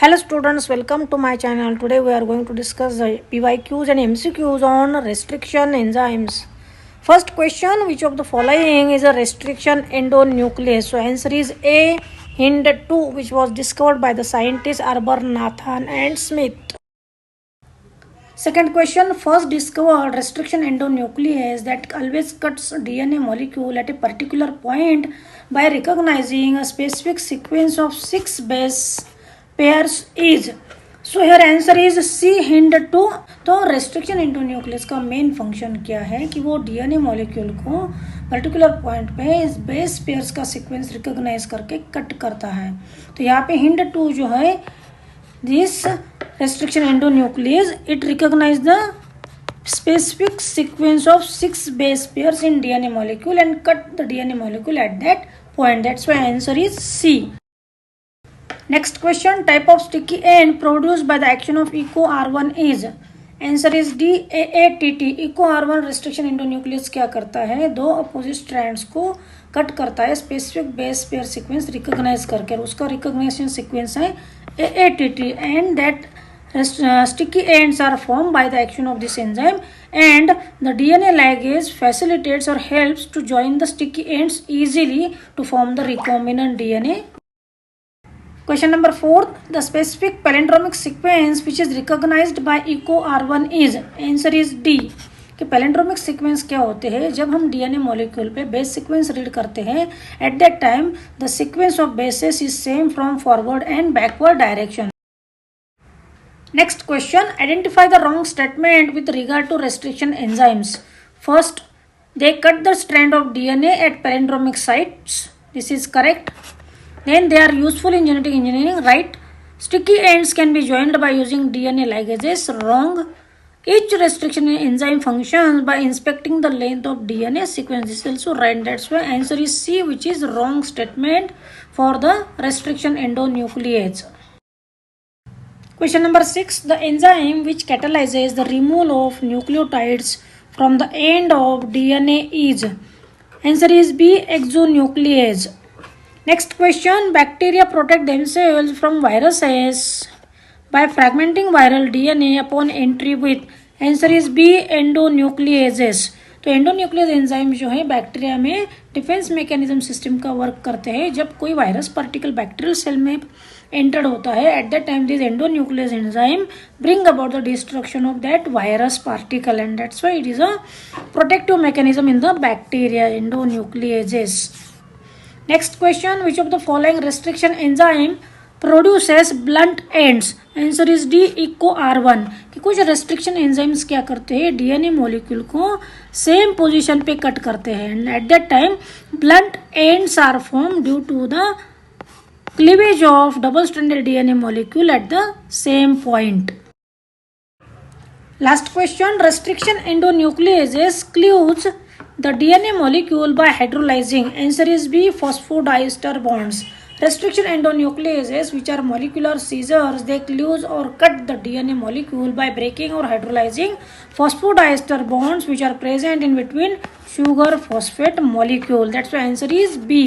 Hello students, welcome to my channel. Today we are going to discuss the PYQs and MCQs on restriction enzymes. First question, which of the following is a restriction endonuclease? So answer is A, HIND2, which was discovered by the scientists Arbor-Nathan and Smith. Second question, first discovered restriction endonuclease that always cuts DNA molecule at a particular point by recognizing a specific sequence of 6 base pairs is. So here answer is C, HIND2. तो restriction endonuclease का main function क्या है कि वो DNA molecule को particular point पे इस base pairs का सीक्वेंस रिकॉग्नाइज करके कट करता है. तो यहाँ पे HIND2 जो है this restriction endonuclease, it recognize the specific sequence of 6 base pairs in DNA molecule and cut the DNA molecule at that point. That's why answer is C. Next question, type of sticky end produced by the action of EcoR1 is. Answer is D, AATT. EcoR1 restriction endonuclease क्या करता है, दो opposite strands को cut करता है specific base pair sequence recognise करके. उसका recognition sequence है AATT and that sticky ends are formed by the action of this enzyme and the DNA ligase facilitates or helps to join the sticky ends easily to form the recombinant DNA. Question number 4, the specific palindromic sequence which is recognized by EcoR1 is. Answer is D. कि palindromic sequence क्या होते हैं, जब हम DNA molecule पे base sequence read करते हैं at that time the sequence of bases is same from forward and backward direction. Next question, identify the wrong statement with regard to restriction enzymes. First, they cut the strand of DNA at palindromic sites. This is correct. Then they are useful in genetic engineering, right? Sticky ends can be joined by using DNA ligases, wrong. Each restriction enzyme functions by inspecting the length of DNA sequence. This is also right. That's why answer is C, which is wrong statement for the restriction endonuclease. Question number 6, the enzyme which catalyzes the removal of nucleotides from the end of DNA is. Answer is B, exonuclease. Next question, bacteria protect themselves from viruses by fragmenting viral DNA upon entry with. Answer is B, endonucleases. तो endonuclease enzyme जो है bacteria में defence mechanism system का work करते हैं. जब कोई virus particle bacterial cell में एंटर्ड होता है at that time this endonuclease enzyme bring about the destruction of that virus particle and that's why it is a protective mechanism in the bacteria endonucleases. Next question, which of the following restriction enzyme produces blunt ends. Answer is D, EcoR1. कि कुछ restriction enzymes क्या करते हैं, DNA molecule को same position पे cut करते हैं and at that time blunt ends are formed due to the cleavage of double-stranded DNA molecule at the same point. Last question, restriction endonucleases cleaves the DNA molecule by hydrolyzing. Answer is B, phosphodiester bonds. Restriction endonucleases, which are molecular scissors, they cleave or cut the DNA molecule by breaking or hydrolyzing phosphodiester bonds which are present in between sugar phosphate molecule. That's why answer is B.